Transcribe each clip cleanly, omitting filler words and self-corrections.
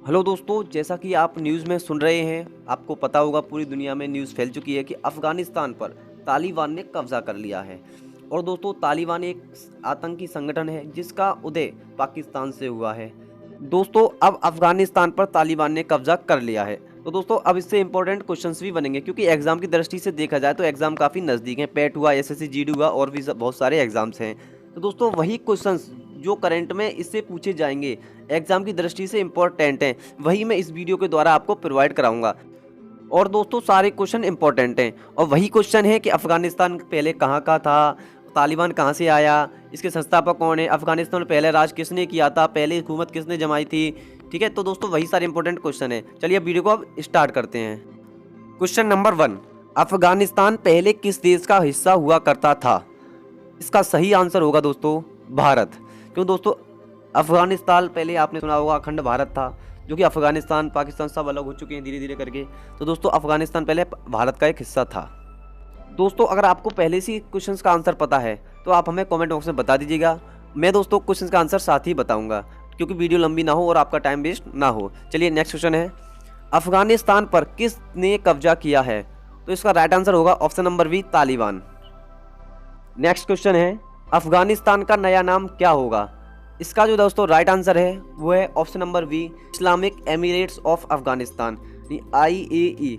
Hello दोस्तों, जैसा कि आप न्यूज़ में सुन रहे हैं, आपको पता होगा पूरी दुनिया में न्यूज़ फैल चुकी है कि अफ़गानिस्तान पर तालिबान ने कब्ज़ा कर लिया है। और दोस्तों, तालिबान एक आतंकी संगठन है जिसका उदय पाकिस्तान से हुआ है। दोस्तों, अब अफ़गानिस्तान पर तालिबान ने कब्ज़ा कर लिया है। तो दोस्तों, अब इससे इंपॉर्टेंट क्वेश्चंस भी बनेंगे क्योंकि एग्ज़ाम की दृष्टि से देखा जाए तो एग्ज़ाम काफ़ी नज़दीक हैं। पेट हुआ, एसएससी, जीडी हुआ और भी बहुत सारे एग्ज़ाम्स हैं। तो दोस्तों, वही क्वेश्चंस जो करंट में इससे पूछे जाएंगे, एग्जाम की दृष्टि से इम्पोर्टेंट हैं, वही मैं इस वीडियो के द्वारा आपको प्रोवाइड कराऊंगा। और दोस्तों, सारे क्वेश्चन इंपॉर्टेंट हैं और वही क्वेश्चन है कि अफगानिस्तान पहले कहाँ का था, तालिबान कहाँ से आया, इसके संस्थापक कौन है, अफगानिस्तान में पहले राज किसने किया था, पहले हुकूमत किसने जमाई थी। ठीक है, तो दोस्तों वही सारे इंपॉर्टेंट क्वेश्चन है। चलिए अब वीडियो को अब स्टार्ट करते हैं। क्वेश्चन नंबर 1, अफगानिस्तान पहले किस देश का हिस्सा हुआ करता था? इसका सही आंसर होगा दोस्तों भारत। क्यों दोस्तों, अफगानिस्तान पहले आपने सुना होगा अखंड भारत था, जो कि अफगानिस्तान पाकिस्तान सब अलग हो चुके हैं धीरे धीरे करके। तो दोस्तों, अफगानिस्तान पहले भारत का एक हिस्सा था। दोस्तों, अगर आपको पहले से क्वेश्चंस का आंसर पता है तो आप हमें कमेंट बॉक्स में बता दीजिएगा। मैं दोस्तों क्वेश्चंस का आंसर साथ ही बताऊंगा क्योंकि वीडियो लंबी ना हो और आपका टाइम वेस्ट ना हो। चलिए नेक्स्ट क्वेश्चन है, अफगानिस्तान पर किसने कब्जा किया है? तो इसका राइट आंसर होगा option number B, Taliban. Next question है, अफगानिस्तान का नया नाम क्या होगा? इसका जो दोस्तों राइट आंसर है वो है option number B, Islamic Emirates of Afghanistan, IAE।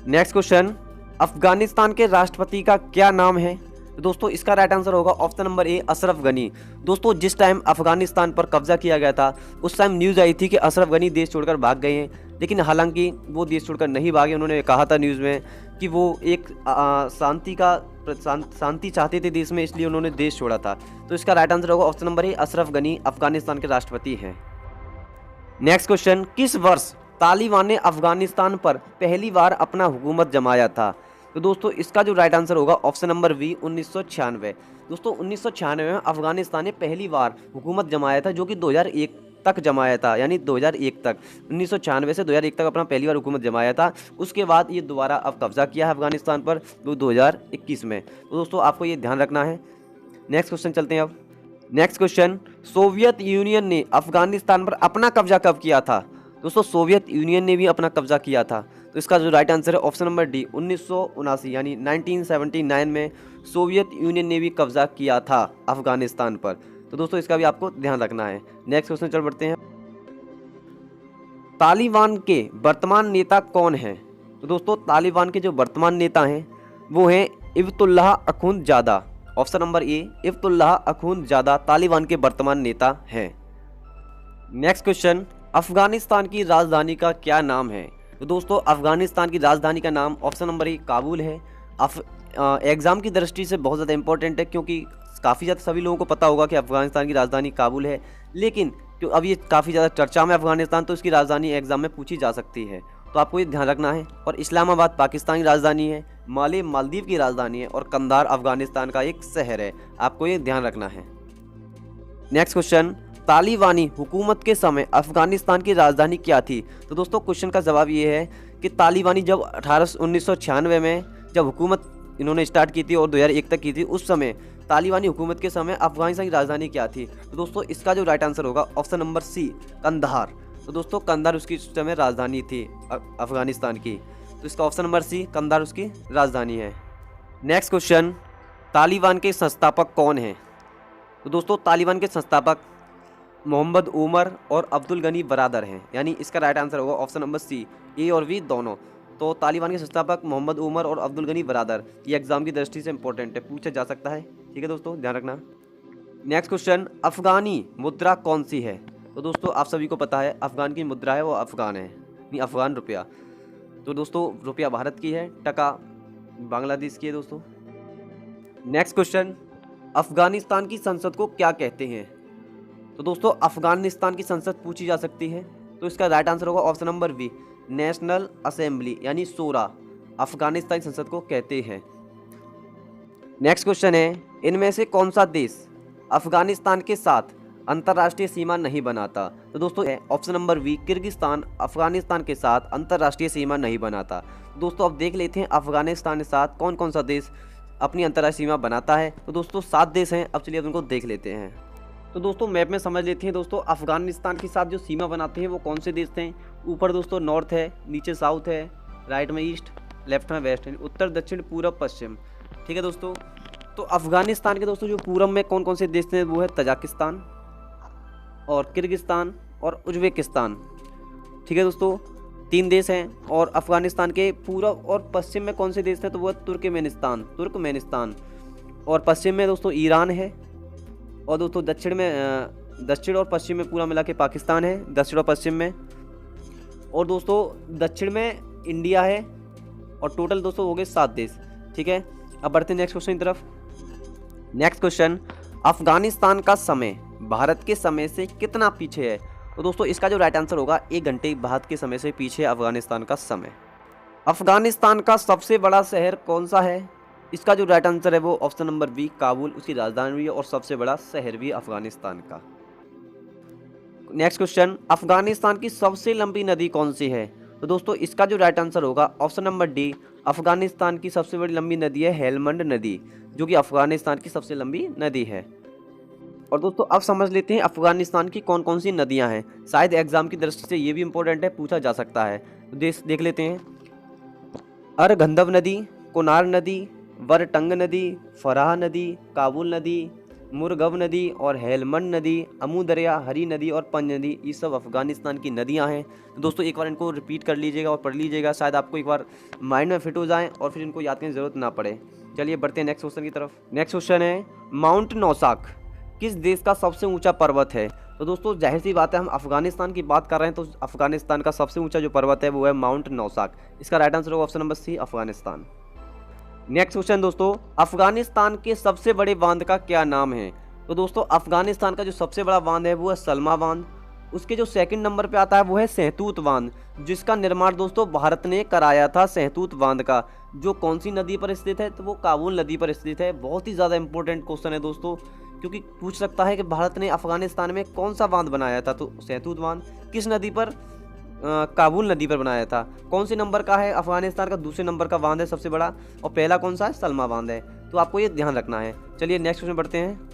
Next question, Afghanistan के राष्ट्रपति का क्या नाम है? तो दोस्तों इसका राइट आंसर होगा option number A, Ashraf Ghani. दोस्तों, जिस टाइम अफगानिस्तान पर कब्जा किया गया था उस टाइम न्यूज़ आई थी कि अशरफ गनी देश छोड़कर भाग गए हैं, लेकिन हालांकि वो देश छोड़कर नहीं भागे। उन्होंने कहा था न्यूज़ में कि वो एक शांति चाहते थे देश में, इसलिए उन्होंने देश छोड़ा था। तो इसका राइट आंसर होगा option number A, Ashraf Ghani Afghanistan के राष्ट्रपति हैं। नेक्स्ट क्वेश्चन, किस वर्ष तालिबान ने अफगानिस्तान पर पहली बार अपना हुकूमत जमाया था? तो दोस्तों इसका जो राइट आंसर होगा ऑप्शन नंबर बी, 1996। दोस्तों 1996 में अफगानिस्तान ने पहली बार हुकूमत जमाया था, जो कि 2001 तक जमाया था, यानी 2001 तक, 1996 से 2001 तक अपना पहली बार हुकूमत जमाया था। उसके बाद ये दोबारा अब कब्जा किया है अफगानिस्तान पर 2021 में। तो दोस्तों आपको ये ध्यान रखना है। नेक्स्ट क्वेश्चन चलते हैं अब। नेक्स्ट क्वेश्चन, सोवियत यूनियन ने अफगानिस्तान पर अपना कब्जा कब किया था? दोस्तों सोवियत यूनियन ने भी अपना कब्जा किया था। तो इसका जो राइट आंसर है ऑप्शन नंबर डी, 1979 यानी 1979 में सोवियत यूनियन ने भी कब्जा किया था अफगानिस्तान पर। तो दोस्तों इसका भी आपको ध्यान रखना है। नेक्स्ट क्वेश्चन चल बढ़ते हैं, तालिबान के वर्तमान नेता कौन हैं? तो दोस्तों तालिबान के जो वर्तमान नेता हैं वो हैं Hibatullah Akhundzada. Option number A, Hibatullah Akhundzada Taliban के वर्तमान नेता हैं। नेक्स्ट क्वेश्चन, अफगानिस्तान की राजधानी का क्या नाम है? तो दोस्तों अफगानिस्तान की राजधानी का नाम ऑप्शन नंबर ए, काबुल है। एग्ज़ाम की दृष्टि से बहुत ज़्यादा इंपॉर्टेंट है क्योंकि काफ़ी ज़्यादा सभी लोगों को पता होगा कि अफगानिस्तान की राजधानी काबुल है, लेकिन क्यों अब ये काफ़ी ज़्यादा चर्चा में अफगानिस्तान, तो इसकी राजधानी एग्ज़ाम में पूछी जा सकती है, तो आपको ये ध्यान रखना है। और इस्लामाबाद पाकिस्तान की राजधानी है, माले मालदीव की राजधानी है और कंधार अफगानिस्तान का एक शहर है, आपको ये ध्यान रखना है। नेक्स्ट क्वेश्चन, तालिबानी हुकूमत के समय अफगानिस्तान की राजधानी क्या थी? तो दोस्तों क्वेश्चन का जवाब ये है कि तालिबानी जब 1996 में जब हुकूमत इन्होंने स्टार्ट की थी और 2001 तक की थी, उस समय तालिबानी हुकूमत के समय अफगानिस्तान की राजधानी क्या थी? तो दोस्तों इसका जो राइट आंसर होगा ऑप्शन नंबर सी, कंधार। तो दोस्तों कंधार उसकी उस समय राजधानी थी अफगानिस्तान की, तो इसका ऑप्शन नंबर सी, कंधार उसकी राजधानी है। नेक्स्ट क्वेश्चन, तालिबान के संस्थापक कौन हैं? तो दोस्तों तालिबान के संस्थापक मोहम्मद उमर और अब्दुल गनी बरादर हैं, यानी इसका राइट आंसर होगा ऑप्शन नंबर सी, ए और बी दोनों। तो तालिबान के संस्थापक मोहम्मद उमर और अब्दुल गनी बरादर, ये एग्जाम की दृष्टि से इंपॉर्टेंट है, पूछा जा सकता है। ठीक है दोस्तों, ध्यान रखना। नेक्स्ट क्वेश्चन, अफगानी मुद्रा कौन सी है? तो दोस्तों आप सभी को पता है अफगान की मुद्रा है वो अफगान है, नहीं अफगान रुपया। तो दोस्तों रुपया भारत की है, टका बांग्लादेश की है दोस्तों। नेक्स्ट क्वेश्चन, अफगानिस्तान की संसद को क्या कहते हैं? तो दोस्तों अफगानिस्तान की संसद पूछी जा सकती है, तो इसका राइट आंसर होगा option number B, national assembly यानी शोरा अफगानिस्तान संसद को कहते हैं। नेक्स्ट क्वेश्चन है, इनमें से कौन सा देश अफगानिस्तान के साथ अंतर्राष्ट्रीय सीमा नहीं बनाता? तो दोस्तों option number B, Kyrgyzstan Afghanistan के साथ अंतर्राष्ट्रीय सीमा नहीं बनाता। दोस्तों अब देख लेते हैं अफगानिस्तान के साथ कौन कौन सा देश अपनी अंतर्राष्ट्रीय सीमा बनाता है। तो दोस्तों 7 देश हैं, अब चलिए उनको देख लेते हैं। तो दोस्तों मैप में समझ लेते हैं दोस्तों, अफगानिस्तान के साथ जो सीमा बनाते हैं वो कौन से देश हैं। ऊपर दोस्तों नॉर्थ है, नीचे साउथ है, राइट में ईस्ट, लेफ्ट में वेस्ट है, उत्तर दक्षिण पूरब पश्चिम। ठीक है दोस्तों, तो अफगानिस्तान के दोस्तों जो पूरब में कौन कौन से देश हैं वो है तजाकिस्तान और किर्गिस्तान और उज्बेकिस्तान। ठीक है दोस्तों, 3 देश हैं। और अफगानिस्तान के पूरब और पश्चिम में कौन से देश हैं तो वो है तुर्कमेनिस्तान। और पश्चिम में दोस्तों ईरान है। और दोस्तों दक्षिण और पश्चिम में पूरा मिला के पाकिस्तान है, दक्षिण और पश्चिम में। और दोस्तों दक्षिण में इंडिया है। और टोटल दोस्तों हो गए 7 देश। ठीक है, अब बढ़ते हैं नेक्स्ट क्वेश्चन की तरफ। नेक्स्ट क्वेश्चन, अफगानिस्तान का समय भारत के समय से कितना पीछे है। तो दोस्तों इसका जो राइट आंसर होगा 1 घंटे भारत के समय से पीछे है अफगानिस्तान का समय। अफगानिस्तान का सबसे बड़ा शहर कौन सा है। इसका जो राइट आंसर है वो ऑप्शन नंबर बी काबुल, उसकी राजधानी भी है और सबसे बड़ा शहर भी अफगानिस्तान का। नेक्स्ट क्वेश्चन, अफगानिस्तान की सबसे लंबी नदी कौन सी है। तो दोस्तों इसका जो राइट आंसर होगा ऑप्शन नंबर डी, अफगानिस्तान की सबसे बड़ी लंबी नदी है हेलमंड नदी, जो कि अफगानिस्तान की सबसे लंबी नदी है। और दोस्तों अब समझ लेते हैं अफगानिस्तान की कौन कौन सी नदियां हैं, शायद एग्जाम की दृष्टि से ये भी इंपॉर्टेंट है, पूछा जा सकता है। तो देख लेते हैं, अरगंदव नदी, कोनार नदी, वरटंग नदी, फराह नदी, काबुल नदी, मुरगव नदी और हेलमंड नदी, अमू दरिया, हरी नदी और पंज नदी, ये सब अफगानिस्तान की नदियां हैं। तो दोस्तों एक बार इनको रिपीट कर लीजिएगा और पढ़ लीजिएगा, शायद आपको एक बार माइंड में फिट हो जाए और फिर इनको याद करने की जरूरत ना पड़े। चलिए बढ़ते हैं नेक्स्ट क्वेश्चन की तरफ। नेक्स्ट क्वेश्चन है, माउंट नौसाक किस देश का सबसे ऊंचा पर्वत है। तो दोस्तों जाहिर सी बात है, हम अफगानिस्तान की बात कर रहे हैं तो अफगानिस्तान का सबसे ऊंचा जो पर्वत है वो है माउंट नौसाक। इसका राइट आंसर होगा option number C, Afghanistan. Next question दोस्तों, अफगानिस्तान के सबसे बड़े बांध का क्या नाम है। तो दोस्तों अफगानिस्तान का जो सबसे बड़ा बांध है वो है सलमा बांध। उसके जो सेकंड नंबर पे आता है वो है सहतूत बांध, जिसका निर्माण दोस्तों भारत ने कराया था। सहतूत बांध का जो कौन सी नदी पर स्थित है तो वो काबुल नदी पर स्थित है। बहुत ही ज़्यादा इंपॉर्टेंट क्वेश्चन है दोस्तों, क्योंकि पूछ सकता है कि भारत ने अफगानिस्तान में कौन सा बांध बनाया था। तो सहतूत बांध किस नदी पर, काबुल नदी पर बनाया था। कौन से नंबर का है, अफगानिस्तान का दूसरे नंबर का बांध है सबसे बड़ा, और पहला कौन सा है, सलमा बांध है। तो आपको ये ध्यान रखना है। चलिए नेक्स्ट क्वेश्चन बढ़ते हैं।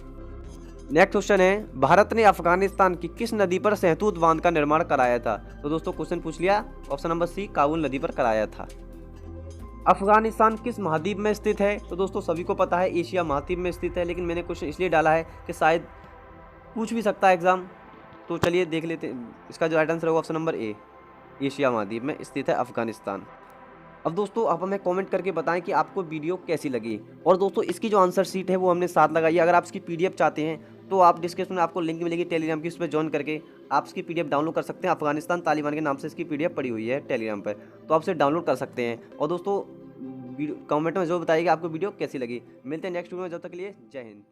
नेक्स्ट क्वेश्चन है, भारत ने अफगानिस्तान की किस नदी पर सहतूत बांध का निर्माण कराया था। तो दोस्तों क्वेश्चन पूछ लिया, ऑप्शन नंबर सी, काबुल नदी पर कराया था। अफगानिस्तान किस महाद्वीप में स्थित है। तो दोस्तों सभी को पता है एशिया महाद्वीप में स्थित है, लेकिन मैंने क्वेश्चन इसलिए डाला है कि शायद पूछ भी सकता है एग्जाम। तो चलिए देख लेते हैं, इसका जो राइट आंसर होगा ऑप्शन नंबर ए, एशिया महाद्वीप में स्थित है अफगानिस्तान। अब दोस्तों आप हमें कमेंट करके बताएं कि आपको वीडियो कैसी लगी। और दोस्तों इसकी जो आंसर शीट है वो हमने साथ लगाई है। अगर आप इसकी पीडीएफ चाहते हैं तो आप डिस्क्रिप्शन में आपको लिंक मिलेगी टेलीग्राम की, उस पर ज्वाइन करके आप इसकी पीडीएफ डाउनलोड कर सकते हैं। अफगानिस्तान तालिबान के नाम से इसकी पीडीएफ पड़ी हुई है टेलीग्राम पर, तो आप इसे डाउनलोड कर सकते हैं। और दोस्तों कमेंट में जरूर बताइएगा आपको वीडियो कैसी लगी। मिलते हैं नेक्स्ट वीडियो में, जब तक के लिए जय हिंद।